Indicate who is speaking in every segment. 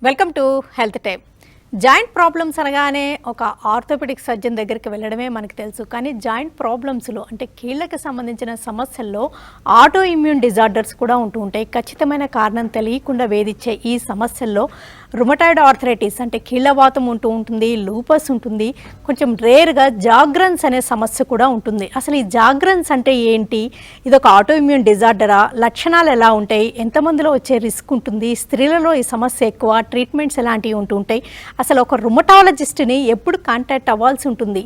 Speaker 1: Welcome to health time. Joint problems అనగానే ఒక orthopaedic surgeon దగ్గరికి వెళ్ళడమే మనకు తెలుసు. కానీ జాయింట్ ప్రాబ్లమ్స్లో అంటే కీళ్ళకి సంబంధించిన సమస్యల్లో ఆటో ఇమ్యూన్ డిజార్డర్స్ కూడా ఉంటూ ఉంటాయి. ఖచ్చితమైన కారణం తెలియకుండా వేధించే ఈ సమస్యల్లో రుమటాయిడ్ ఆర్థరైటిస్ అంటే కీళ్ళవాతం ఉంటూ ఉంటుంది, లూపస్ ఉంటుంది, కొంచెం రేర్గా జాగ్రన్స్ అనే సమస్య కూడా ఉంటుంది. అసలు ఈ జాగ్రన్స్ అంటే ఏంటి? ఇది ఒక ఆటో ఇమ్యూన్ డిజార్డరా? లక్షణాలు ఎలా ఉంటాయి? ఎంతమందిలో వచ్చే రిస్క్ ఉంటుంది? స్త్రీలలో ఈ సమస్య ఎక్కువ, ట్రీట్మెంట్స్ ఎలాంటివి ఉంటూ ఉంటాయి? అసలు ఒక రుమటాలజిస్ట్ని ఎప్పుడు కాంటాక్ట్ అవ్వాల్సి ఉంటుంది?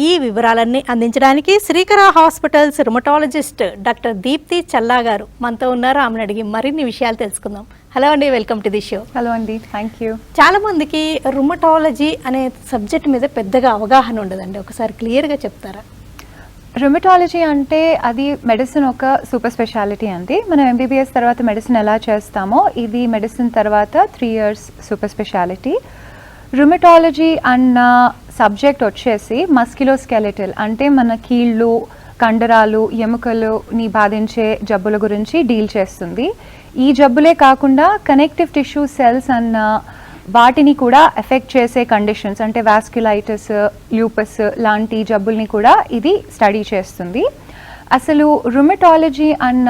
Speaker 1: ఈ వివరాలన్నీ అందించడానికి శ్రీకర హాస్పిటల్స్ రుమటాలజిస్ట్ డాక్టర్ దీప్తి చల్లా గారు మనతో ఉన్నారు. ఆమెను అడిగి మరిన్ని విషయాలు తెలుసుకుందాం. హలో అండి, welcome to the show.
Speaker 2: Hello అండి, థ్యాంక్ యూ.
Speaker 1: చాలా మందికి రుమటాలజీ అనే సబ్జెక్ట్ మీద పెద్దగా అవగాహన ఉండదండి, ఒకసారి క్లియర్గా చెప్తారా?
Speaker 2: రుమటాలజీ అంటే అది మెడిసిన్ ఒక సూపర్ స్పెషాలిటీ అండి. మనం ఎంబీబీఎస్ తర్వాత మెడిసిన్ ఎలా చేస్తామో ఇది మెడిసిన్ తర్వాత 3 years సూపర్ స్పెషాలిటీ. రుమటాలజీ అన్న సబ్జెక్ట్ వచ్చేసి మస్క్యులోస్కెలిటల్ అంటే మన కీళ్ళు, కండరాలు, ఎముకలుని బాధించే జబ్బుల గురించి డీల్ చేస్తుంది. ఈ జబ్బులే కాకుండా కనెక్టివ్ టిష్యూ సెల్స్ అన్న వాటిని కూడా ఎఫెక్ట్ చేసే కండిషన్స్ అంటే వాస్క్యులైటిస్, ల్యూపస్ లాంటి జబ్బుల్ని కూడా ఇది స్టడీ చేస్తుంది. అసలు రుమటాలజీ అన్న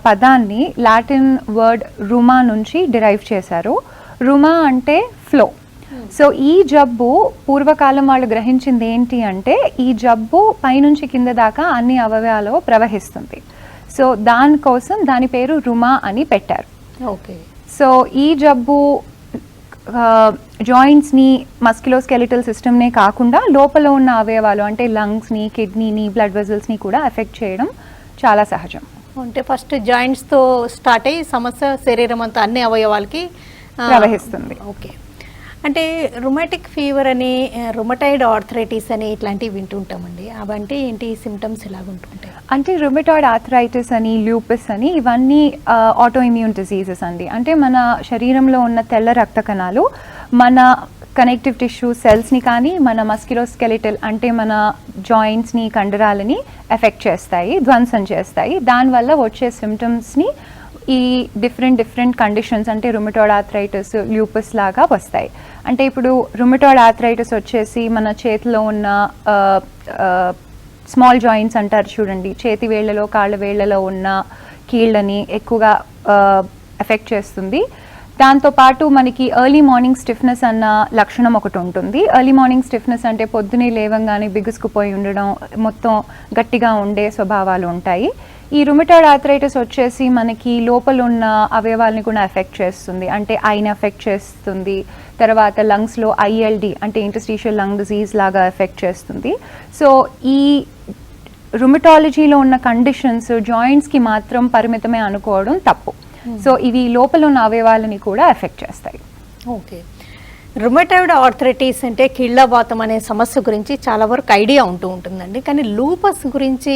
Speaker 2: పదాన్ని లాటిన్ వర్డ్ రుమా నుంచి డిరైవ్ చేశారు. రుమా అంటే ఫ్లో. సో ఈ జబ్బు పూర్వకాలం వాళ్ళు గ్రహించింది ఏంటి అంటే ఈ జబ్బు పైనుంచి కింద దాకా అన్ని అవయవాల్లో ప్రవహిస్తుంది. సో దానికోసం దాని పేరు రుమా అని పెట్టారు.
Speaker 1: ఓకే.
Speaker 2: సో ఈ జబ్బు జాయింట్స్ని, మస్క్యులోస్కెలిటల్ సిస్టమ్నే కాకుండా లోపల ఉన్న అవయవాలు అంటే లంగ్స్ని, కిడ్నీని, బ్లడ్ వెజల్స్ని కూడా ఎఫెక్ట్ చేయడం చాలా సహజం.
Speaker 1: అంటే ఫస్ట్ జాయింట్స్తో స్టార్ట్ అయ్యి సమస్య శరీరం అంతా అన్ని అవయవాలకి
Speaker 2: ప్రవహిస్తుంది.
Speaker 1: ఓకే. అంటే రుమాటిక్ ఫీవర్ అని, రుమటాయిడ్ ఆర్థరైటిస్ అని ఇట్లాంటివి వింటుంటామండి. అవంటే ఏంటి, సిమ్టమ్స్ ఎలాగుంటుంటాయి?
Speaker 2: అంటే రుమటాయిడ్ ఆర్థరైటిస్ అని, ల్యూపస్ అని ఇవన్నీ ఆటో ఇమ్యూన్ డిసీజెస్ అండి. అంటే మన శరీరంలో ఉన్న తెల్ల రక్త కణాలు మన కనెక్టివ్ టిష్యూ సెల్స్ని కానీ మన మస్క్యులోస్కెలిటల్ అంటే మన జాయింట్స్ని, కండరాలని ఎఫెక్ట్ చేస్తాయి, ధ్వంసం చేస్తాయి. దానివల్ల వచ్చే సిమ్టమ్స్ని ఈ డిఫరెంట్ కండిషన్స్ అంటే రుమటాయిడ్ ఆర్థరైటిస్, ల్యూపస్ లాగా వస్తాయి. అంటే ఇప్పుడు రుమటాయిడ్ ఆర్థరైటిస్ వచ్చేసి మన చేతిలో ఉన్న స్మాల్ జాయింట్స్ అంటారు చూడండి, చేతి వేళ్లలో, కాళ్ళ వేళ్లలో ఉన్న కీళ్ళని ఎక్కువగా ఎఫెక్ట్ చేస్తుంది. దాంతోపాటు మనకి ఎర్లీ మార్నింగ్ స్టిఫ్నెస్ అన్న లక్షణం ఒకటి ఉంటుంది. ఎర్లీ మార్నింగ్ స్టిఫ్నెస్ అంటే పొద్దునే లేవంగానే బిగుసుకుపోయి ఉండడం, మొత్తం గట్టిగా ఉండే స్వభావాలు ఉంటాయి. ఈ రుమటాయిడ్ ఆర్థరైటిస్ వచ్చేసి మనకి లోపల ఉన్న అవయవాల్ని కూడా ఎఫెక్ట్ చేస్తుంది. అంటే ఐని ఎఫెక్ట్ చేస్తుంది, తర్వాత లంగ్స్లో ఐఎల్డి అంటే ఇంటర్స్టిషియల్ లంగ్ డిజీజ్ లాగా ఎఫెక్ట్ చేస్తుంది. సో ఈ రుమటాలజీలో ఉన్న కండిషన్స్ జాయింట్స్కి మాత్రం పరిమితమే అనుకోవడం తప్పు. సో ఇవి లోపల ఉన్న అవయవాలని కూడా ఎఫెక్ట్ చేస్తాయి.
Speaker 1: ఓకే. రుమటాయిడ్ ఆర్థరైటిస్ అంటే కీళ్ళవాతం అనే సమస్య గురించి చాలా వరకు ఐడియా ఉంటుందండి. కానీ లూపస్ గురించి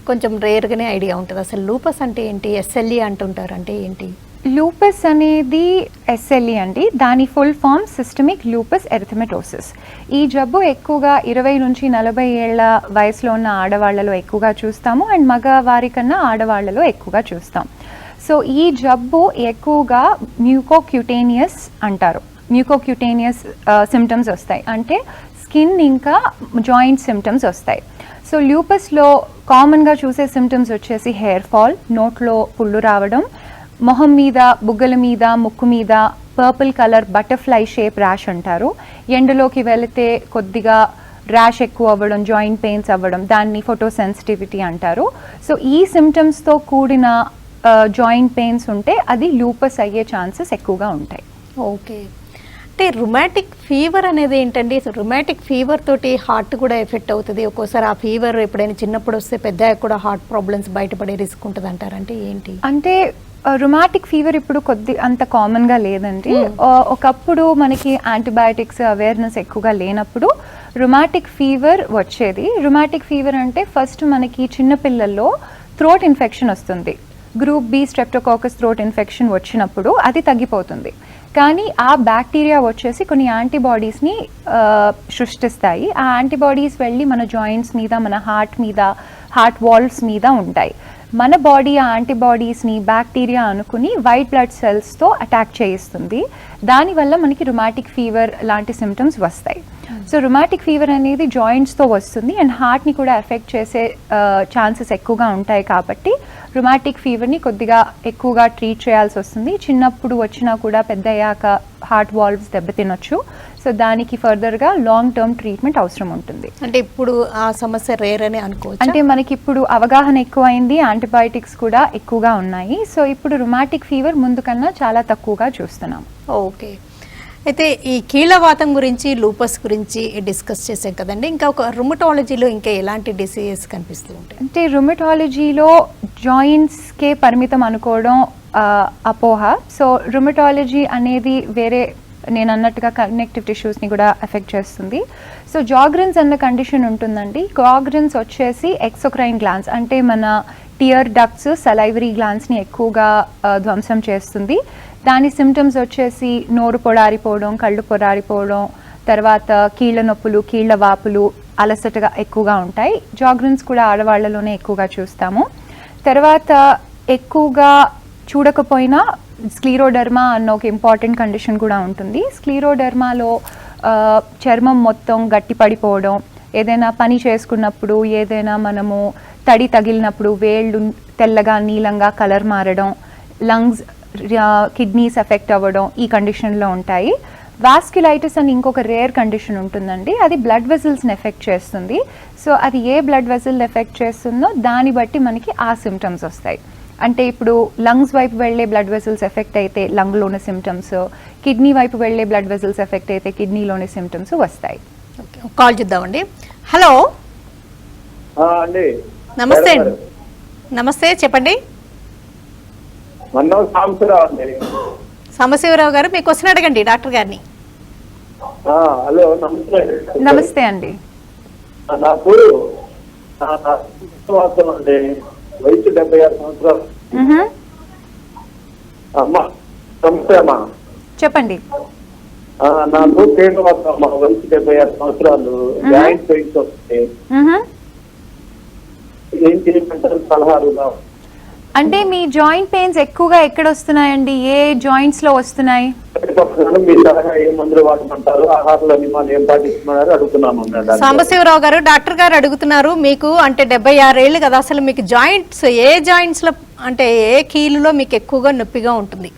Speaker 1: కొంచెం రేర్గానే ఐడియా ఉంటుంది. అసలు లూపస్ అంటే ఏంటి? ఎస్ఎల్ఈ అంటుంటారు, అంటే ఏంటి?
Speaker 2: లూపస్ అనేది ఎస్ఎల్ఈ అండి. దాని full form systemic lupus erythematosus. ఈ జబ్బు ఎక్కువగా 20 నుంచి 40 ఏళ్ల వయసులో ఉన్న ఆడవాళ్లలో ఎక్కువగా చూస్తాము, అండ్ మగవారి కన్నా ఆడవాళ్లలో ఎక్కువగా చూస్తాం. సో ఈ జబ్బు ఎక్కువగా మ్యూకోక్యూటేనియస్ అంటారు. మ్యూకోక్యూటేనియస్ సిమ్టమ్స్ వస్తాయి, అంటే స్కిన్ ఇంకా జాయింట్ సిమ్టమ్స్ వస్తాయి. సో ల్యూపస్లో కామన్గా చూసే సిమ్టమ్స్ వచ్చేసి హెయిర్ ఫాల్, నోట్లో పుళ్ళు రావడం, మొహం మీద, బుగ్గల మీద, ముక్కు మీద purple colour butterfly shape rash అంటారు. ఎండలోకి వెళితే కొద్దిగా ర్యాష్ ఎక్కువ అవ్వడం, జాయింట్ పెయిన్స్ అవ్వడం, దాన్ని ఫోటోసెన్సిటివిటీ అంటారు. సో ఈ సిమ్టమ్స్తో కూడిన జాయింట్ పెయిన్స్ ఉంటే అది లూపస్ అయ్యే ఛాన్సెస్ ఎక్కువగా ఉంటాయి.
Speaker 1: ఓకే. అంటే రుమాటిక్ ఫీవర్ అనేది ఏంటండి? రుమాటిక్ ఫీవర్ తోటి హార్ట్ కూడా ఎఫెక్ట్ అవుతుంది. ఒక్కోసారి ఆ ఫీవర్ ఎప్పుడైనా చిన్నప్పుడు వస్తే పెద్ద కూడా హార్ట్ ప్రాబ్లమ్స్ బయటపడే రిస్క్ ఉంటుంది అంటారంటే ఏంటి?
Speaker 2: అంటే రుమాటిక్ ఫీవర్ ఇప్పుడు అంత కామన్గా లేదండి. ఒకప్పుడు మనకి యాంటీబయాటిక్స్ అవేర్నెస్ ఎక్కువగా లేనప్పుడు రుమాటిక్ ఫీవర్ వచ్చేది. రుమాటిక్ ఫీవర్ అంటే ఫస్ట్ మనకి చిన్నపిల్లల్లో థ్రోట్ ఇన్ఫెక్షన్ వస్తుంది. Group B streptococcus throat infection వచ్చినప్పుడు అది తగ్గిపోతుంది. కానీ ఆ బ్యాక్టీరియా వచ్చేసి కొన్ని యాంటీబాడీస్ని సృష్టిస్తాయి. ఆ యాంటీబాడీస్ వెళ్ళి మన జాయింట్స్ మీద, మన హార్ట్ మీద, హార్ట్ వాల్వ్స్ మీద ఉంటాయి. మన బాడీ ఆ యాంటీబాడీస్ని బ్యాక్టీరియా అనుకుని వైట్ బ్లడ్ సెల్స్తో అటాక్ చేయిస్తుంది. దానివల్ల మనకి రుమాటిక్ ఫీవర్ లాంటి సిమ్టమ్స్ వస్తాయి. సో రుమాటిక్ ఫీవర్ అనేది జాయింట్స్తో వస్తుంది అండ్ హార్ట్ని కూడా ఎఫెక్ట్ చేసే ఛాన్సెస్ ఎక్కువగా ఉంటాయి. కాబట్టి రుమాటిక్ ఫీవర్ని కొద్దిగా ఎక్కువగా ట్రీట్ చేయాల్సి వస్తుంది. చిన్నప్పుడు వచ్చినా కూడా పెద్ద అయ్యాక హార్ట్ వాల్వ్స్ దెబ్బతినొచ్చు. సో దానికి ఫర్దర్గా లాంగ్ టర్మ్ ట్రీట్మెంట్ అవసరం ఉంటుంది.
Speaker 1: అంటే ఇప్పుడు ఆ సమస్య రేర్ అని అనుకోవచ్చు.
Speaker 2: అంటే మనకి ఇప్పుడు అవగాహన ఎక్కువైంది, యాంటీబయాటిక్స్ కూడా ఎక్కువగా ఉన్నాయి. సో ఇప్పుడు రుమాటిక్ ఫీవర్ ముందు కన్నా చాలా తక్కువగా చూస్తున్నాం.
Speaker 1: ఓకే, అయితే ఈ కీళ్ళవాతం గురించి లూపస్ గురించి డిస్కస్ చేసాం కదండి. ఇంకా ఒక రుమటాలజీలో ఇంకా ఎలాంటి డిసీజెస్ కనిపిస్తూ ఉంటాయి?
Speaker 2: అంటే రుమటాలజీలో జాయింట్స్కే పరిమితం అనుకోవడం అపోహ. సో రుమటాలజీ అనేది వేరే, నేను అన్నట్టుగా కనెక్టివ్ టిష్యూస్ని కూడా ఎఫెక్ట్ చేస్తుంది. సో జాగ్రెన్స్ అన్న కండిషన్ ఉంటుందండి. జాగ్రెన్స్ వచ్చేసి ఎక్సోక్రైన్ గ్లాండ్స్ అంటే మన టియర్ డక్ట్స్, సలైవరీ గ్లాండ్స్ని ఎక్కువగా ధ్వంసం చేస్తుంది. దాని సిమ్టమ్స్ వచ్చేసి నోరు పొడారిపోవడం, కళ్ళు పొడారిపోవడం, తర్వాత కీళ్ళ నొప్పులు, కీళ్ళ వాపులు, అలసటగా ఎక్కువగా ఉంటాయి. జాగ్రెన్స్ కూడా ఆడవాళ్లలోనే ఎక్కువగా చూస్తాము. తర్వాత ఎక్కువగా చూడకపోయినా స్క్లీరోడర్మా అన్న ఒక ఇంపార్టెంట్ కండిషన్ కూడా ఉంటుంది. స్క్లీరోడర్మాలో చర్మం మొత్తం గట్టి పడిపోవడం, ఏదైనా పని చేసుకున్నప్పుడు, ఏదైనా మనము తడి తగిలినప్పుడు వేళ్ళు తెల్లగా నీలంగా కలర్ మారడం, లంగ్స్ కిడ్నీస్ ఎఫెక్ట్ అవ్వడం ఈ కండిషన్లో ఉంటాయి. వాస్క్యులైటిస్ అని ఇంకొక రేర్ కండిషన్ ఉంటుందండి. అది బ్లడ్ వెజల్స్ని ఎఫెక్ట్ చేస్తుంది. సో అది ఏ బ్లడ్ వెజల్ ఎఫెక్ట్ చేస్తుందో దాన్ని బట్టి మనకి ఆ సిమ్టమ్స్ వస్తాయి. అంటే ఇప్పుడు లంగ్స్ వైపు వెళ్ళే బ్లడ్ వెజల్స్ ఎఫెక్ట్ అయితే లంగ్లోని సిమ్టమ్స్, కిడ్నీ వైపు వెళ్ళే బ్లడ్ వెజల్స్ ఎఫెక్ట్ అయితే కిడ్నీలోని సిమ్టమ్స్ వస్తాయి.
Speaker 1: కాల్ చూద్దామండి. హలో
Speaker 3: అండి,
Speaker 1: నమస్తే అండి. నమస్తే, చెప్పండి. సాంబశివరావు గారు, మీ క్వశ్చన్ అడగండి డాక్టర్ గారిని.
Speaker 3: హలో, నమస్తే.
Speaker 2: నమస్తే అండి.
Speaker 3: నాకు అండి వయసు 76 సంవత్సరాలు. అమ్మా నమస్తే అమ్మా.
Speaker 2: చెప్పండి.
Speaker 3: నాకు కేంద్రవాసం అమ్మా, వయసు 76 సంవత్సరాలు. జాయింట్ పెయిన్స్ వస్తాయి. ఏం చేయమంటారు సలహాలుగా?
Speaker 2: అంటే మీ జాయింట్ పెయిన్స్ ఎక్కువగా ఎక్కడ వస్తున్నాయండి? ఏ జాయింట్స్ లో వస్తున్నాయి?
Speaker 3: మీ సలహా ఏ మందులు వాడమంటారు, ఆహారంలో నియమాలు ఏం పాటిస్తున్నారు అడుగుతున్నాను.
Speaker 1: సాంబశివరావు గారు, డాక్టర్ గారు అడుగుతున్నారు, మీకు అంటే 76 ఏళ్ళు కదా, అసలు మీకు జాయింట్స్ ఏ జాయింట్స్ లో అంటే ఏ కీలులో మీకు ఎక్కువగా నొప్పిగా ఉంటుంది?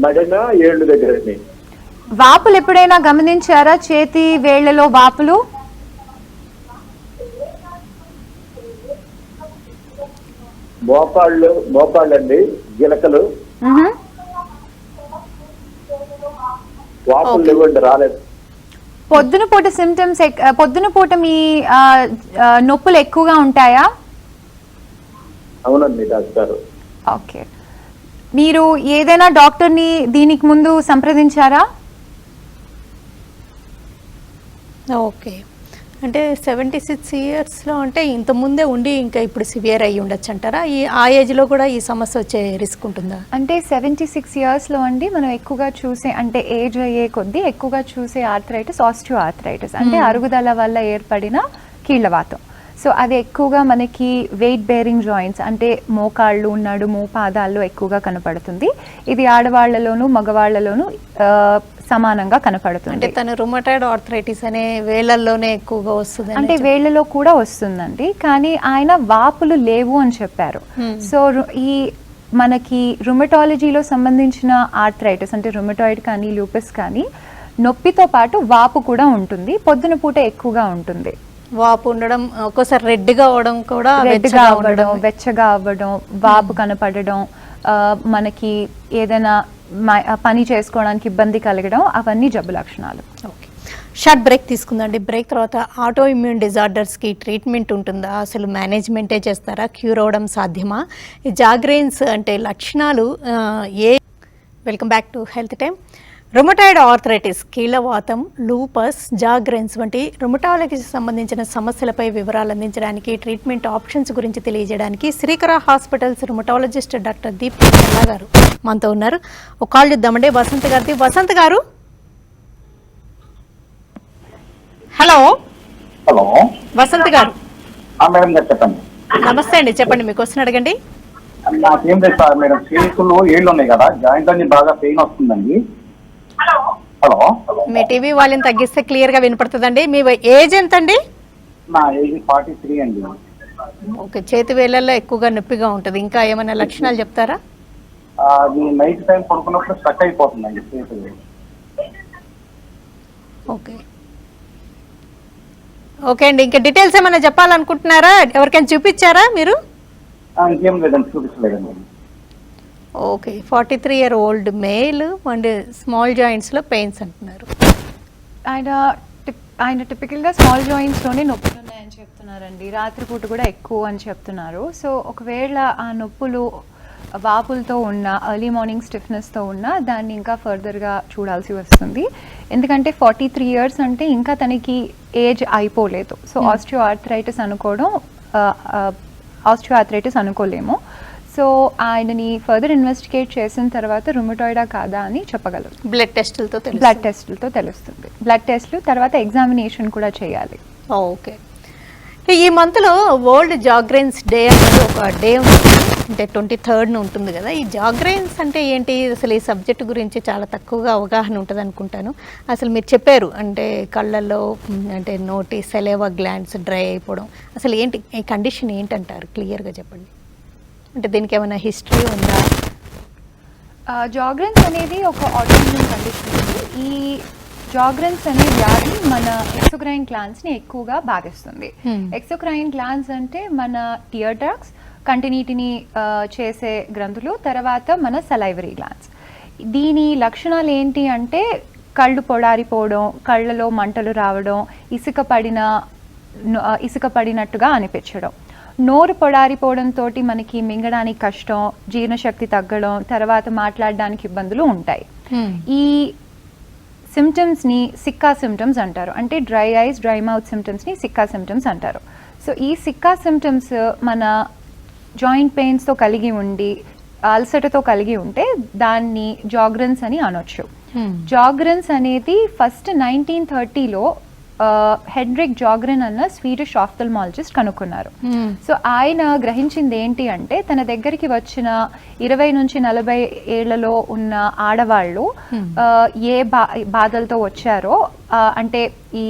Speaker 3: మడిన ఏళ్ళు దగ్గర.
Speaker 2: వాపులు ఎప్పుడైనా గమనించారా? చేతి వేళ్లలో వాపులు?
Speaker 3: మోకాళ్ళు అండి, గిలకలు, వాపులు లేవండి, రాలేదు.
Speaker 2: పొద్దున పూట సిమ్టమ్స్, పొద్దున పూట మీ నొప్పులు ఎక్కువగా ఉంటాయా?
Speaker 3: అవునండి డాక్టర్.
Speaker 2: ఓకే, మీరు ఏదైనా డాక్టర్ని దీనికి ముందు సంప్రదించారా?
Speaker 1: ఓకే, అంటే 76 ఇయర్స్లో అంటే ఇంత ముందే ఉండి ఇంకా ఇప్పుడు సివియర్ అయ్యి ఉండొచ్చు అంటారా? ఆ ఏజ్లో కూడా ఈ సమస్య వచ్చే రిస్క్ ఉంటుందా?
Speaker 2: అంటే 76 ఇయర్స్లో అండి మనం ఎక్కువగా చూసే, అంటే ఏజ్ అయ్యే కొద్దీ ఎక్కువగా చూసే ఆర్థరైటిస్ ఆస్టియో ఆర్థరైటిస్, అంటే అరుగుదల వల్ల ఏర్పడిన కీళ్ళవాతం. సో అది ఎక్కువగా మనకి వెయిట్ బేరింగ్ జాయింట్స్ అంటే మోకాళ్ళు, నడుము, పాదాల్లో ఎక్కువగా కనపడుతుంది. ఇది ఆడవాళ్లలోను మగవాళ్లలోను సమానంగా కనపడుతుంది.
Speaker 1: అంటే తను రుమటాయిడ్ ఆర్థరైటిస్ అనే వేళ్ళల్లోనే ఎక్కువగా వస్తుంది.
Speaker 2: అంటే వేళ్ళలో కూడా వస్తుందండి, కానీ ఆయన వాపులు లేవు అని చెప్పారు. సో ఈ మనకి రుమటాలజీలో సంబంధించిన ఆర్థరైటిస్ అంటే రుమటాయిడ్ కానీ లూపస్ కానీ నొప్పితో పాటు వాపు కూడా ఉంటుంది. పొద్దున పూట ఎక్కువగా ఉంటుంది.
Speaker 1: వాపు ఉండడం, ఒక్కోసారి రెడ్గా అవడం కూడా,
Speaker 2: రెడ్గా అవ్వడం, వెచ్చగా అవ్వడం, వాపు కనపడడం, మనకి ఏదైనా పని చేసుకోవడానికి ఇబ్బంది కలగడం, అవన్నీ జబ్బు లక్షణాలు.
Speaker 1: ఓకే, షార్ట్ బ్రేక్ తీసుకుందండి. బ్రేక్ తర్వాత ఆటో ఇమ్యూన్ డిజార్డర్స్కి ట్రీట్మెంట్ ఉంటుందా, అసలు మేనేజ్మెంటే చేస్తారా, క్యూర్ అవ్వడం సాధ్యమా, ఈ జాగ్రెయిన్స్ అంటే లక్షణాలు ఏ? Welcome back to health time. Rheumatoid arthritis, కీళ్ళవాతం, లూపస్, జాగ్రెయిన్స్ వంటి రుమటాలజీకి సంబంధించిన సమస్యలపై వివరాలు అందించడానికి, ట్రీట్మెంట్ ఆప్షన్స్ గురించి తెలియజేయడానికి శ్రీకర హాస్పిటల్స్ రుమటాలజిస్ట్ డాక్టర్ దీప్తి చల్లా గారు మనతో ఉన్నారు. ఒక కాల్ చూద్దామండి వసంత్ గారిది. వసంత్ గారు, హలో.
Speaker 4: హలో
Speaker 1: వసంత్ గారు,
Speaker 4: మేడం గారు చెప్పండి.
Speaker 1: నమస్తే అండి, చెప్పండి, మీ క్వశ్చన్ అడగండి.
Speaker 4: నాకేం లేదు సార్ మేడం, చేతులు ఏళ్ళు ఉన్నాయి కదా, జాయింట్ అన్ని బాగా పెయిన్ వస్తుందండి. హలో,
Speaker 1: మీ టీవీ వాళ్ళని తగ్గిస్తే క్లియర్ గా వినపడుతుందండి. మీ ఏజ్ ఎంత అండి?
Speaker 4: నా ఏజ్ 43 అండి.
Speaker 1: ఓకే, చేతి వేళ్ళల్లో ఎక్కువగా నొప్పిగా ఉంటుంది. ఇంకా ఏమైనా లక్షణాలు చెప్తారా?
Speaker 4: అది నైట్ టైం పడుకున్నప్పుడు స్టక్ అయిపోతుందండి చేతులు.
Speaker 1: ఓకే ఓకే అండి, ఇంకా డీటెయిల్స్ ఏమైనా చెప్పాలనుకుంటున్నారా? ఎవరికైనా చూపించారా మీరు?
Speaker 4: ఇంకేం లేదండి, చూపించలేదండి.
Speaker 1: Okay, 43-year-old male and small జాయింట్స్లో పెయిన్స్ అంటున్నారు.
Speaker 2: ఆయన టిపికల్గా స్మాల్ జాయింట్స్లోనే నొప్పులు ఉన్నాయని చెప్తున్నారండి. రాత్రిపూట కూడా ఎక్కువ అని చెప్తున్నారు. సో ఒకవేళ ఆ నొప్పులు వాపులతో ఉన్న, ఎర్లీ మార్నింగ్ స్టిఫ్నెస్తో ఉన్న, దాన్ని ఇంకా ఫర్దర్గా చూడాల్సి వస్తుంది. ఎందుకంటే 43 years అంటే ఇంకా తనకి ఏజ్ అయిపోలేదు. సో ఆస్టియోఆర్థరైటిస్ అనుకోలేము. సో ఆయనని ఫర్దర్ ఇన్వెస్టిగేట్ చేసిన తర్వాత రుమటాయిడా కాదా అని చెప్పగలరు.
Speaker 1: బ్లడ్ టెస్టులతో
Speaker 2: తెలుస్తుంది. బ్లడ్ టెస్టులు తర్వాత ఎగ్జామినేషన్ కూడా చేయాలి.
Speaker 1: ఓకే, ఈ మంత్లో వరల్డ్ జాగ్రైన్స్ డే అనేది ఒక డే ఉంటుంది, అంటే 23rd ఉంటుంది కదా. ఈ జాగ్రైన్స్ అంటే ఏంటి? అసలు ఈ సబ్జెక్ట్ గురించి చాలా తక్కువగా అవగాహన ఉంటుంది అనుకుంటాను. అసలు మీరు చెప్పారు అంటే కళ్ళల్లో అంటే నోటి సెలేవా గ్లాండ్స్ డ్రై అయిపోవడం, అసలు ఏంటి ఈ కండిషన్ ఏంటంటారు? క్లియర్గా చెప్పండి. అంటే దీనికి ఏమైనా హిస్టరీ ఉందా?
Speaker 2: జాగ్రెన్స్ అనేది ఒక ఆటోఇమ్యూన్ కండిషన్. ఈ జాగ్రెన్స్ అనే వ్యాధి మన ఎక్సోక్రైన్ గ్లాండ్స్ని ఎక్కువగా బాధిస్తుంది. ఎక్సోక్రైన్ గ్లాండ్స్ అంటే మన టియర్ డ్రగ్స్, కంటినీటిని చేసే గ్రంథులు, తర్వాత మన సలైవరీ గ్లాండ్స్. దీని లక్షణాలు ఏంటి అంటే కళ్ళు పొడారిపోవడం, కళ్ళలో మంటలు రావడం, ఇసుక పడినట్టుగా అనిపించడం, నోరు పొడారిపోవడంతో మనకి మింగడానికి కష్టం, జీర్ణశక్తి తగ్గడం, తర్వాత మాట్లాడడానికి ఇబ్బందులు ఉంటాయి. ఈ సిమ్టమ్స్ని సిక్కా సిమ్టమ్స్ అంటారు. అంటే డ్రై ఐస్, డ్రై మౌత్ సిమ్టమ్స్ని సిక్కా సిమ్టమ్స్ అంటారు. సో ఈ సిక్కా సిమ్టమ్స్ మన జాయింట్ పెయిన్స్తో కలిగి ఉండి, అల్సటతో కలిగి ఉంటే దాన్ని జాగ్రెన్స్ అని అనొచ్చు. జాగ్రెన్స్ అనేది ఫస్ట్ 1930లో హెన్రిక్ జాగ్రెన్ అన్న స్వీడిష్ ఆఫ్థల్మాలజిస్ట్ కనుక్కున్నారు. సో ఆయన గ్రహించింది ఏంటి అంటే తన దగ్గరికి వచ్చిన 20 నుంచి 40 ఏళ్లలో ఉన్న ఆడవాళ్ళు ఏ బాధలతో వచ్చారో, అంటే ఈ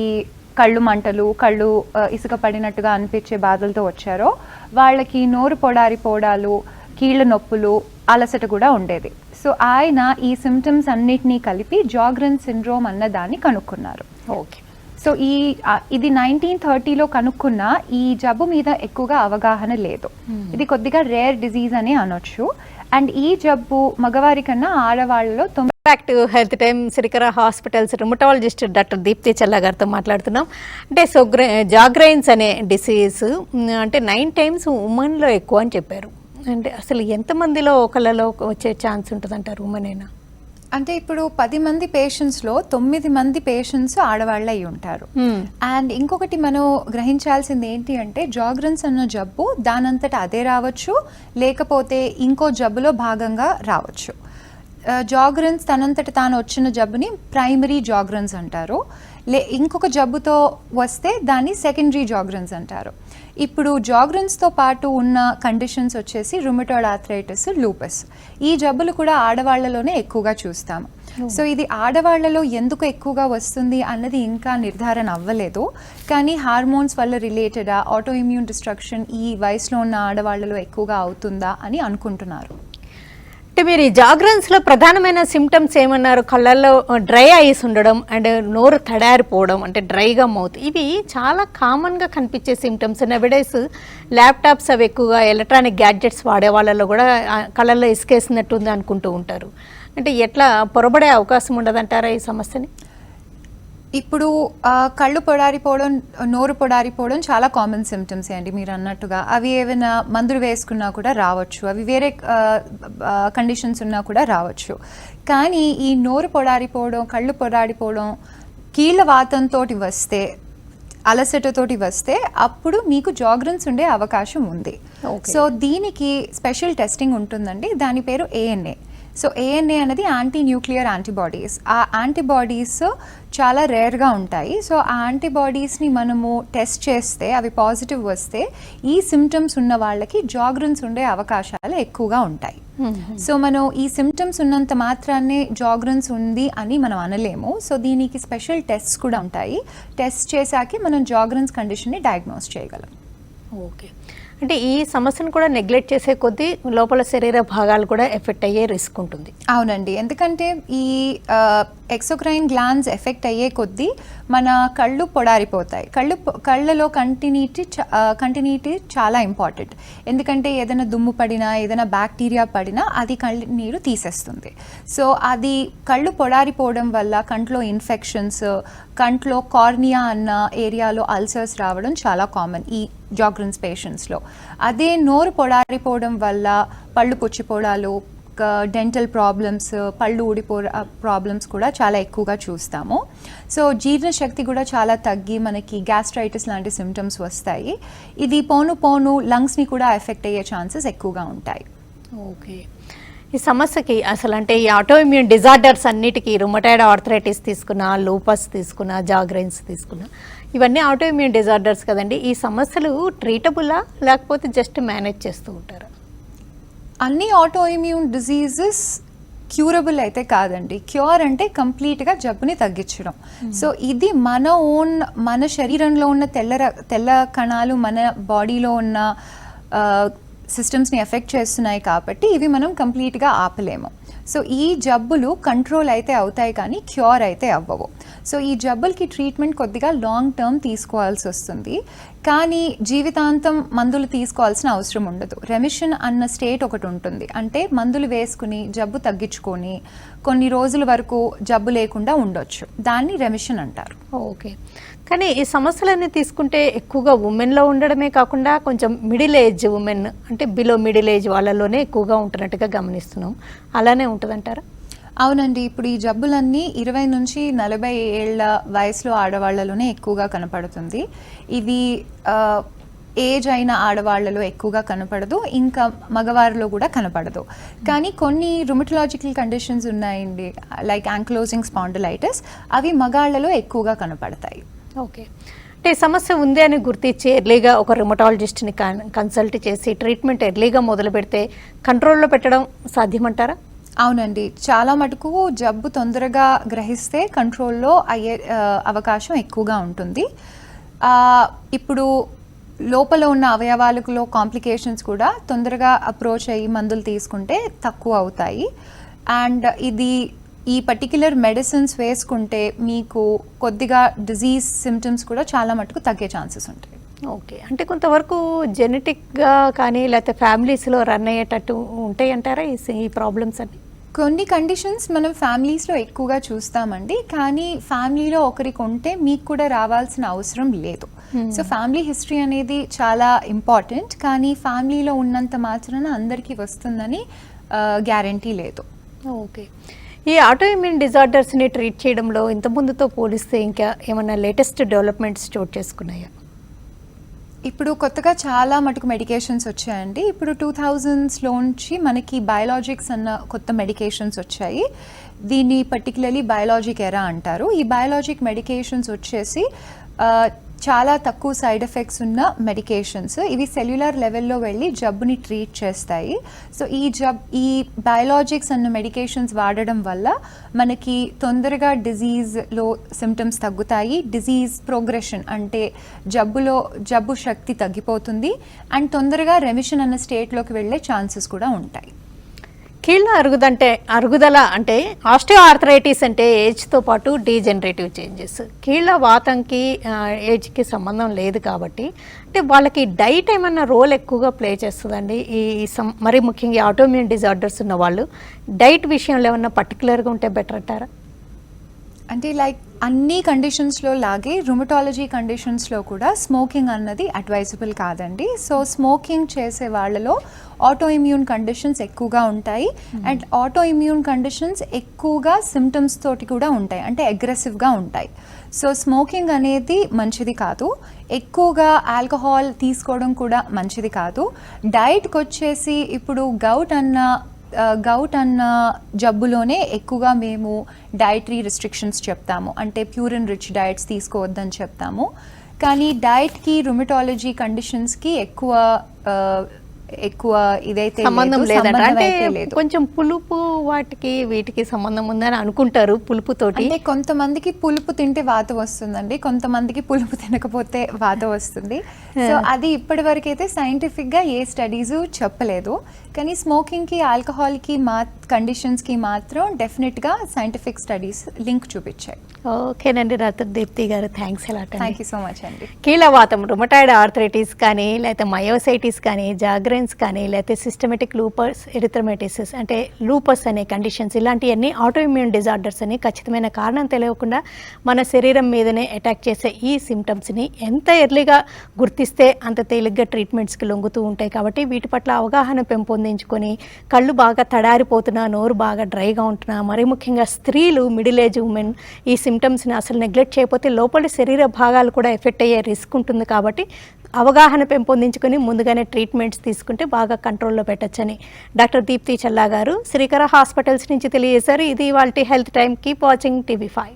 Speaker 2: కళ్ళు మంటలు, కళ్ళు ఇసుక పడినట్టుగా అనిపించే బాధలతో వచ్చారో వాళ్ళకి నోరు పొడారిపోవడాలు, కీళ్ళ నొప్పులు, అలసట కూడా ఉండేది. సో ఆయన ఈ సిమ్టమ్స్ అన్నిటినీ కలిపి జాగ్రెన్ సిండ్రోమ్ అన్న దాన్ని కనుక్కున్నారు.
Speaker 1: ఓకే,
Speaker 2: సో ఇది 1930లో కనుక్కున్న ఈ జబ్బు మీద ఎక్కువగా అవగాహన లేదు. ఇది కొద్దిగా రేర్ డిజీజ్ అని అనొచ్చు. అండ్ ఈ జబ్బు మగవారి కన్నా ఆడవాళ్ళలో
Speaker 1: active health time Sirikara hospitals rheumatologist doctor Deepthi Challa గారితో మాట్లాడుతున్నాం. అంటే జాగ్రైన్స్ అనే డిసీజ్ అంటే 9 times ఉమెన్లో ఎక్కువ అని చెప్పారు. అంటే అసలు ఎంతమందిలో ఒకళ్ళలో వచ్చే ఛాన్స్ ఉంటుంది అంటారు? ఉమెన్ అయినా
Speaker 2: అంటే ఇప్పుడు 10 మంది పేషెంట్స్లో 9 మంది పేషెంట్స్ ఆడవాళ్ళు అయి ఉంటారు. అండ్ ఇంకొకటి మనం గ్రహించాల్సింది ఏంటి అంటే జాగ్రెన్స్ అన్న జబ్బు దానంతట అదే రావచ్చు, లేకపోతే ఇంకో జబ్బులో భాగంగా రావచ్చు. జాగ్రెన్స్ తనంతట తాను వచ్చిన జబ్బుని ప్రైమరీ జాగ్రెన్స్ అంటారు. ఇంకొక జబ్బుతో వస్తే దాన్ని సెకండరీ జాగ్రెన్స్ అంటారు. ఇప్పుడు జాగ్రెన్స్తో పాటు ఉన్న కండిషన్స్ వచ్చేసి రుమటాయిడ్ ఆర్థరైటిస్, లూపస్. ఈ జబ్బులు కూడా ఆడవాళ్లలోనే ఎక్కువగా చూస్తాము. సో ఇది ఆడవాళ్లలో ఎందుకు ఎక్కువగా వస్తుంది అన్నది ఇంకా నిర్ధారణ అవ్వలేదు. కానీ హార్మోన్స్ వల్ల రిలేటెడా, ఆటో ఇమ్యూన్ డిస్ట్రక్షన్ ఈ వయసులో ఉన్న ఆడవాళ్లలో ఎక్కువగా అవుతుందా అని అనుకుంటున్నారు.
Speaker 1: అంటే మీరు ఈ జాగ్రెన్స్లో ప్రధానమైన సిమ్టమ్స్ ఏమన్నారు? కళ్ళల్లో డ్రై ఐస్ ఉండడం అండ్ నోరు తడారిపోవడం, అంటే డ్రైగా మౌత్, ఇవి చాలా కామన్గా కనిపించే సిమ్టమ్స్. నవడేస్ ల్యాప్టాప్స్ అవి ఎక్కువగా ఎలక్ట్రానిక్ గ్యాడ్జెట్స్ వాడే వాళ్ళలో కూడా కళ్ళల్లో ఇసుకేసినట్టుంది అనుకుంటూ ఉంటారు. అంటే ఎట్లా పొరబడే అవకాశం ఉండదంటారా ఈ సమస్యని?
Speaker 2: ఇప్పుడు కళ్ళు పొడారిపోవడం, నోరు పొడారిపోవడం చాలా కామన్ సిమ్టమ్స్ అండి మీరు అన్నట్టుగా. అవి ఏమైనా మందులు వేసుకున్నా కూడా రావచ్చు, అవి వేరే కండిషన్స్ ఉన్నా కూడా రావచ్చు. కానీ ఈ నోరు పొడారిపోవడం, కళ్ళు పొడారిపోవడం, కీళ్ళ వాతంతో వస్తే, అలసటతోటి వస్తే అప్పుడు మీకు జాగ్రెన్స్ ఉండే అవకాశం ఉంది. సో దీనికి స్పెషల్ టెస్టింగ్ ఉంటుందండి, దాని పేరు ANA. సో ANA అనేది యాంటీ న్యూక్లియర్ యాంటీబాడీస్. ఆ యాంటీబాడీస్ చాలా రేర్గా ఉంటాయి. సో ఆ యాంటీబాడీస్ని మనము టెస్ట్ చేస్తే అవి పాజిటివ్ వస్తే ఈ సిమ్టమ్స్ ఉన్న వాళ్ళకి జాగ్రన్స్ ఉండే అవకాశాలు ఎక్కువగా ఉంటాయి. సో మనం ఈ సిమ్టమ్స్ ఉన్నంత మాత్రాన్నే జాగ్రన్స్ ఉంది అని మనం అనలేము. సో దీనికి స్పెషల్ టెస్ట్స్ కూడా ఉంటాయి. టెస్ట్ చేశాకే మనం జాగ్రన్స్ కండిషన్ని డయాగ్నోస్ చేయగలం.
Speaker 1: ఓకే, అంటే ఈ సమస్యను కూడా నెగ్లెక్ట్ చేసే కొద్దీ లోపల శరీర భాగాలు కూడా ఎఫెక్ట్ అయ్యే రిస్క్ ఉంటుంది.
Speaker 2: అవునండి, ఎందుకంటే ఈ ఎక్సోక్రైన్ గ్లాండ్స్ ఎఫెక్ట్ అయ్యే కొద్దీ మన కళ్ళు పొడారిపోతాయి. కళ్ళలో కంటిన్యూటీ చాలా ఇంపార్టెంట్. ఎందుకంటే ఏదైనా దుమ్ము పడినా ఏదైనా బ్యాక్టీరియా పడినా అది కళ్ళు నీరు తీసేస్తుంది. సో అది కళ్ళు పొడారిపోవడం వల్ల కంట్లో ఇన్ఫెక్షన్స్, కంట్లో కార్నియా అన్న ఏరియాలో అల్సర్స్ రావడం చాలా కామన్ ఈ జాగ్రన్స్ పేషెంట్స్లో. అదే నోరు పొడారిపోవడం వల్ల పళ్ళు పుచ్చిపోవడాలు, డెంటల్ ప్రాబ్లమ్స్, పళ్ళు ఊడిపో ప్రాబ్లమ్స్ కూడా చాలా ఎక్కువగా చూస్తాము. సో జీర్ణశక్తి కూడా చాలా తగ్గి మనకి గ్యాస్ట్రైటిస్ లాంటి సిమ్టమ్స్ వస్తాయి. ఇది పోను లంగ్స్ని కూడా ఎఫెక్ట్ అయ్యే ఛాన్సెస్ ఎక్కువగా ఉంటాయి.
Speaker 1: ఓకే, ఈ సమస్యకి అసలు అంటే ఈ ఆటోఇమ్యూన్ డిజార్డర్స్ అన్నిటికీ రుమటాయిడ్ ఆర్థరైటిస్ తీసుకున్నా, లూపస్ తీసుకున్నా, జాగ్రైన్స్ తీసుకున్నా, ఇవన్నీ ఆటోఇమ్యూన్ డిజార్డర్స్ కదండి. ఈ సమస్యలు ట్రీటబుల్లా లేకపోతే జస్ట్ మేనేజ్ చేస్తూ ఉంటారా?
Speaker 2: అన్ని ఆటోఇమ్యూన్ డిజీజెస్ క్యూరబుల్ అయితే కాదండి. క్యూర్ అంటే కంప్లీట్గా జబ్బుని తగ్గించడం. సో ఇది మన శరీరంలో ఉన్న తెల్ల కణాలు మన బాడీలో ఉన్న సిస్టమ్స్ని ఎఫెక్ట్ చేస్తున్నాయి కాబట్టి ఇవి మనం కంప్లీట్గా ఆపలేము. సో ఈ జబ్బులు కంట్రోల్ అయితే అవుతాయి కానీ క్యూర్ అయితే అవ్వవు. సో ఈ జబ్బులకి ట్రీట్మెంట్ కొద్దిగా లాంగ్ టర్మ్ తీసుకోవాల్సి వస్తుంది, కానీ జీవితాంతం మందులు తీసుకోవాల్సిన అవసరం ఉండదు. రెమిషన్ అన్న స్టేట్ ఒకటి ఉంటుంది. అంటే మందులు వేసుకుని జబ్బు తగ్గించుకొని కొన్ని రోజుల వరకు జబ్బు లేకుండా ఉండొచ్చు. దాన్ని రెమిషన్ అంటారు.
Speaker 1: ఓకే, కానీ ఈ సమస్యలన్నీ తీసుకుంటే ఎక్కువగా ఉమెన్లో ఉండడమే కాకుండా కొంచెం మిడిల్ ఏజ్ ఉమెన్ అంటే బిలో మిడిల్ ఏజ్ వాళ్ళలోనే ఎక్కువగా ఉంటున్నట్టుగా గమనిస్తున్నాం. అలానే ఉంటుందంటారా?
Speaker 2: అవునండి, ఇప్పుడు ఈ జబ్బులన్నీ 20 నుంచి 40 ఏళ్ల వయసులో ఆడవాళ్లలోనే ఎక్కువగా కనపడుతుంది. ఇది ఏజ్ అయిన ఆడవాళ్లలో ఎక్కువగా కనపడదు, ఇంకా మగవారిలో కూడా కనపడదు. కానీ కొన్ని రుమటలాజికల్ కండిషన్స్ ఉన్నాయండి, లైక్ యాంక్లోజింగ్ స్పాండిలైటిస్, అవి మగాళ్లలో ఎక్కువగా కనపడతాయి.
Speaker 1: ఓకే, అంటే సమస్య ఉంది అని గుర్తించి ఎర్లీగా ఒక రుమటాలజిస్ట్ని కన్సల్ట్ చేసి ట్రీట్మెంట్ ఎర్లీగా మొదలు పెడితే కంట్రోల్లో పెట్టడం సాధ్యమంటారా?
Speaker 2: అవునండి, చాలా మటుకు జబ్బు తొందరగా గ్రహిస్తే కంట్రోల్లో అయ్యే అవకాశం ఎక్కువగా ఉంటుంది. ఇప్పుడు లోపల ఉన్న అవయవాలలో కాంప్లికేషన్స్ కూడా తొందరగా అప్రోచ్ అయ్యి మందులు తీసుకుంటే తక్కువ అవుతాయి. అండ్ ఈ పర్టిక్యులర్ మెడిసిన్స్ వేసుకుంటే మీకు కొద్దిగా డిజీజ్ సిమ్టమ్స్ కూడా చాలా మటుకు తగ్గే ఛాన్సెస్ ఉంటాయి.
Speaker 1: ఓకే, అంటే కొంతవరకు జెనెటిక్గా కానీ లేకపోతే ఫ్యామిలీస్లో రన్ అయ్యేటట్టు ఉంటాయి అంటారా ఈ ప్రాబ్లమ్స్ అన్ని?
Speaker 2: కొన్ని కండిషన్స్ మనం ఫ్యామిలీస్లో ఎక్కువగా చూస్తామండి, కానీ ఫ్యామిలీలో ఒకరికి ఉంటే మీకు కూడా రావాల్సిన అవసరం లేదు. సో ఫ్యామిలీ హిస్టరీ అనేది చాలా ఇంపార్టెంట్, కానీ ఫ్యామిలీలో ఉన్నంత మాత్రాన అందరికీ వస్తుందని గ్యారంటీ లేదు.
Speaker 1: ఓకే, ఈ ఆటోఇమ్యూన్ డిజార్డర్స్ని ట్రీట్ చేయడంలో ఇంతకుముందుతో పోలిస్తే ఇంకా ఏమైనా లేటెస్ట్ డెవలప్మెంట్స్ చోటు చేసుకున్నాయా?
Speaker 2: ఇప్పుడు కొత్తగా చాలా మటుకు మెడికేషన్స్ వచ్చాయండి. ఇప్పుడు 2000స్లోంచి మనకి బయోలాజిక్స్ అన్న కొత్త మెడికేషన్స్ వచ్చాయి. దీన్ని పర్టికులర్లీ బయోలాజిక్ ఎరా అంటారు. ఈ బయోలాజిక్ మెడికేషన్స్ వచ్చేసి చాలా తక్కువ సైడ్ ఎఫెక్ట్స్ ఉన్న మెడికేషన్స్. ఇవి సెల్యులర్ లెవెల్లో వెళ్ళి జబ్బుని ట్రీట్ చేస్తాయి. సో ఈ బయోలాజిక్స్ అన్న మెడికేషన్స్ వాడడం వల్ల మనకి తొందరగా డిజీజ్లో సిమ్టమ్స్ తగ్గుతాయి. డిజీజ్ ప్రోగ్రెషన్ అంటే జబ్బు శక్తి తగ్గిపోతుంది అండ్ తొందరగా రెమిషన్ అన్న స్టేట్లోకి వెళ్ళే ఛాన్సెస్ కూడా ఉంటాయి.
Speaker 1: కీళ్ళ అరుగుదల అంటే ఆస్టియో ఆర్థరైటిస్ అంటే ఏజ్తో పాటు డీజనరేటివ్ చేంజెస్. కీళ్ళ వాతంకి ఏజ్కి సంబంధం లేదు కాబట్టి అంటే వాళ్ళకి డైట్ ఏమన్నా రోల్ ఎక్కువగా ప్లే చేస్తుందండి. మరీ ముఖ్యంగా ఆటోఇమ్యూన్ డిజార్డర్స్ ఉన్న వాళ్ళు డైట్ విషయంలో ఏమన్నా పర్టికులర్గా ఉంటే బెటర్ అంటారా?
Speaker 2: అంటే లైక్ అన్ని కండిషన్స్లో లాగే రుమటాలజీ కండిషన్స్లో కూడా స్మోకింగ్ అన్నది అడ్వైజబుల్ కాదండి. సో స్మోకింగ్ చేసే వాళ్ళలో ఆటోఇమ్యూన్ కండిషన్స్ ఎక్కువగా ఉంటాయి అండ్ ఆటోఇమ్యూన్ కండిషన్స్ ఎక్కువగా సిమ్టమ్స్ తోటి కూడా ఉంటాయి, అంటే అగ్రెసివ్గా ఉంటాయి. సో స్మోకింగ్ అనేది మంచిది కాదు. ఎక్కువగా ఆల్కహాల్ తీసుకోవడం కూడా మంచిది కాదు. డైట్కి వచ్చేసి ఇప్పుడు గౌట్ అన్న గౌట్ అన్న జబ్బులోనే ఎక్కువగా మేము డైటరీ రిస్ట్రిక్షన్స్ చెప్తాము, అంటే ప్యూరిన్ రిచ్ డైట్స్ తీసుకోవద్దని చెప్తాము. కానీ డైట్కి రుమటాలజీ కండిషన్స్కి ఎక్కువ ఇదైతే
Speaker 1: సంబంధం లేదంట. అంటే
Speaker 2: లేదు.
Speaker 1: కొంచెం పులుపు వాటికి వీటికి సంబంధం ఉందని అనుకుంటారు పులుపుతోటి.
Speaker 2: అంటే కొంతమందికి పులుపు తింటే వాత వస్తుందండి, కొంతమందికి పులుపు తినకపోతే వాత వస్తుంది. సో అది ఇప్పటి వరకు అయితే సైంటిఫిక్ గా ఏ స్టడీస్ చెప్పలేదు. కానీ స్మోకింగ్ కి, ఆల్కహాల్ కి కండిషన్స్ కి మాత్రం డెఫినెట్ గా సైంటిఫిక్ స్టడీస్ లింక్ చూపించాయి.
Speaker 1: ఓకేనండి డాక్టర్ దీప్తి గారు, thanks a lot.
Speaker 2: Thank you so much అండి.
Speaker 1: కీళ్ళవాతం, రుమటాయిడ్ ఆర్థరైటిస్ కానీ, లేకపోతే మయోసైటిస్ కానీ, జాగ్రెన్స్ కానీ, లేకపోతే సిస్టమేటిక్ లూపస్ ఎరిథ్రమెటిసిస్ అంటే లూపస్ అనే కండిషన్స్, ఇలాంటివన్నీ ఆటో ఇమ్యూన్ డిజార్డర్స్ అని ఖచ్చితమైన కారణం తెలియకుండా మన శరీరం మీదనే అటాక్ చేసే ఈ సిమ్టమ్స్ని ఎంత ఎర్లీగా గుర్తిస్తే అంత తేలిగ్గా ట్రీట్మెంట్స్కి లొంగుతూ ఉంటాయి. కాబట్టి వీటి పట్ల అవగాహన పెంపొందించుకొని కళ్ళు బాగా తడారిపోతున్నా, నోరు బాగా డ్రైగా ఉంటున్నా, మరీ ముఖ్యంగా స్త్రీలు, మిడిల్ ఏజ్ ఉమెన్ ఈ సిమ్టమ్స్ని అసలు నెగ్లెక్ట్ చేయకపోతే లోపలి శరీర భాగాలు కూడా ఎఫెక్ట్ అయ్యే రిస్క్ ఉంటుంది. కాబట్టి అవగాహన పెంపొందించుకొని ముందుగానే ట్రీట్మెంట్స్ తీసుకుంటే బాగా కంట్రోల్లో పెట్టచ్చని డాక్టర్ దీప్తి చల్లా గారు శ్రీకర హాస్పిటల్స్ నుంచి తెలియజేశారు. ఇది వాళ్ళ health time. Keep watching TV5.